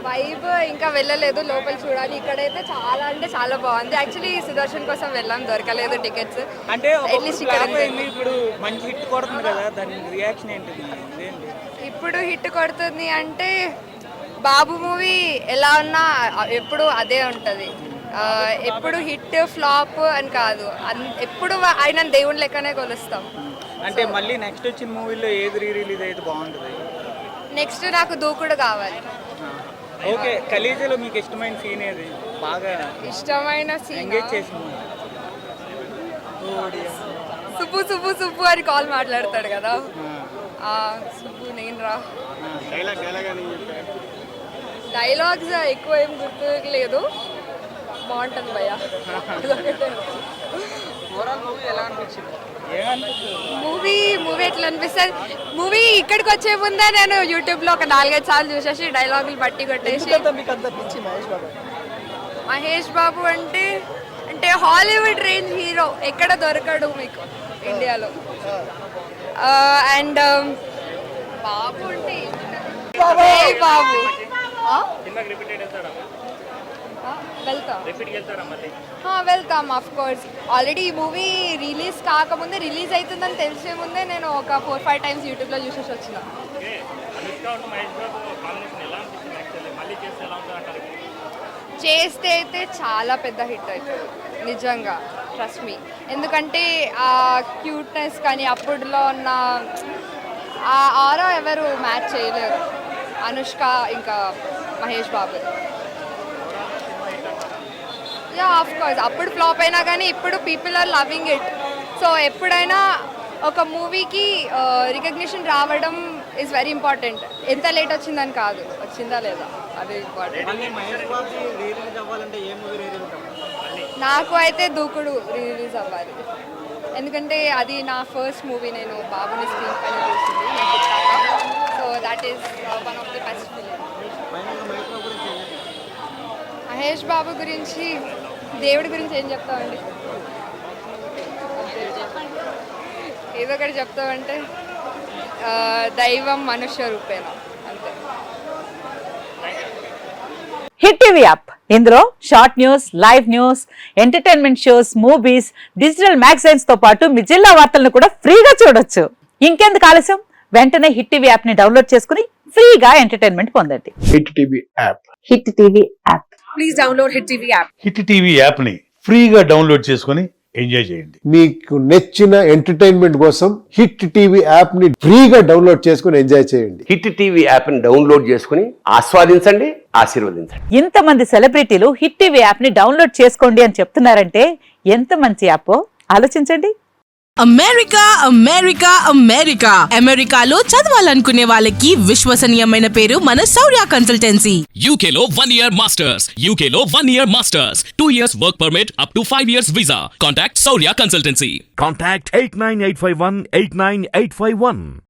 Vibe ఇంకా వెళ్ళలేదు, లోపల చూడాలి. ఇక్కడైతే చాలా అంటే చాలా బాగుంది. యాక్చువల్లీ సుదర్శన్ కోసం వెళ్ళాం, దొరకలేదు టికెట్స్. అంటే అట్లీస్ట్ ఇక్కడ ఇప్పుడు మంచి హిట్ కొడుతుంది కదా, దాని రియాక్షన్ ఏంటి? ఇప్పుడు హిట్ కొడుతుంది అంటే బాబు మూవీ ఎలా ఉన్నా ఎప్పుడు అదే ఉంటుంది. ఎప్పుడు హిట్ ఫ్లాప్ అని కాదు, ఎప్పుడు ఆయన దేవుని లెక్కనే కొలుస్తాం. అంటే మళ్ళీ నెక్స్ట్ వచ్చిన మూవీలో ఏది రిలీజ్ అయితే బాగుంటుంది? నెక్స్ట్ నాకు దూకుడు కావాలి. ఓకే, ఖలీజాలో మీకు ఇష్టమైన సీన్ ఏది? బాగా ఇష్టమైన సీన్ ఎంగేజ్ చేసింది? సుబ్బు సుబ్బు సుబ్బు అని కాల్ మాట్లాడతాడు కదా, సుబ్బు నేను రా. డైలాగ్స్ ఎక్కువ ఏం గుర్తులేదు, బాగుంటుంది భయ్య. మూవీ ఎట్లా అనిపిస్తుంది? మూవీ ఇక్కడికి వచ్చే ముందే నేను యూట్యూబ్లో ఒక 4-5 సార్లు చూసేసి డైలాగులు బట్టి కొట్టేసి. మహేష్ బాబు అంటే హాలీవుడ్ రేంజ్ హీరో, ఎక్కడ దొరకడు మీకు ఇండియాలో. అండ్ బాబు అంటే బాబు వెళ్తాం ఆఫ్ కోర్స్. ఆల్రెడీ ఈ మూవీ రిలీజ్ కాకముందే, రిలీజ్ అవుతుందని తెలిసే ముందే నేను ఒక 4-5 టైమ్స్ యూట్యూబ్లో చూసేసి వచ్చిన. చేస్తే అయితే చాలా పెద్ద హిట్ అవుతుంది నిజంగా, ట్రస్ట్ మీ. ఎందుకంటే ఆ క్యూట్నెస్ కానీ అప్పుడులో ఉన్న ఆ ఆరా ఎవరు మ్యాచ్ చేయలేరు, అనుష్క ఇంకా Mahesh Babu. Yeah of course, అప్పుడు ఫ్లాప్ అయినా కానీ ఇప్పుడు people are loving it. So ఎప్పుడైనా ఒక మూవీకి రికగ్నిషన్ రావడం ఈజ్ వెరీ ఇంపార్టెంట్. ఎంత లేట్ వచ్చిందని కాదు, వచ్చిందా లేదా అది ఇంపార్టెంట్. నాకు అయితే దూకుడు రిలీజ్ అవ్వాలి, ఎందుకంటే అది నా ఫస్ట్ మూవీ. నేను బాబుని స్క్రీన్ పైన చూసింది, so that is one of the best film. Mahesh Babu గురించి, దేవుడి గురించి ఏం చెప్తామండి? ఏదో ఒకటి చెప్తామంటే దైవం మనుష్య రూపేణ, అంతే. హిట్ టీవీ యాప్, ఇందులో short news, live news, entertainment shows, movies, digital magazines తో పాటు మీ జిల్లా వార్తలను కూడా ఫ్రీగా చూడొచ్చు. ఇంకెందుకు ఆలస్యం, వెంటనే హిట్ టీవీ యాప్ ని డౌన్లోడ్ చేసుకుని ఫ్రీగా ఎంటర్టైన్మెంట్ పొందండి. Hit TV app. Hit TV app. Please download hit TV app. Hit TV app ని ఫ్రీగా డౌన్లోడ్ చేసుకుని ఎంజాయ్ చేయండి. మీకు నచ్చిన ఎంటర్టైన్మెంట్ కోసం హిట్ టీవీ యాప్ ని ఫ్రీగా డౌన్లోడ్ చేసుకుని ఎంజాయ్ చేయండి. హిట్ టీవీ యాప్ ని డౌన్లోడ్ చేసుకుని ఆస్వాదించండి, ఆశీర్వదించండి. ఇంతమంది సెలబ్రిటీలు హిట్ టీవీ యాప్ ని డౌన్లోడ్ చేసుకోండి అని చెప్తున్నారంటే ఎంత మంచి యాప్ ఆలోచించండి. అమెరికా అమెరికా అమెరికా అమెరికాలో చదవాలనుకునే వాళ్ళకి విశ్వసనీయమైన పేరు మన శౌర్య కన్సల్టెన్సీ. UK లో 1 year masters, UK లో 1 year masters, 2 years work permit up to 5 years visa. Contact Saurya Consultancy. Contact 89851 89851.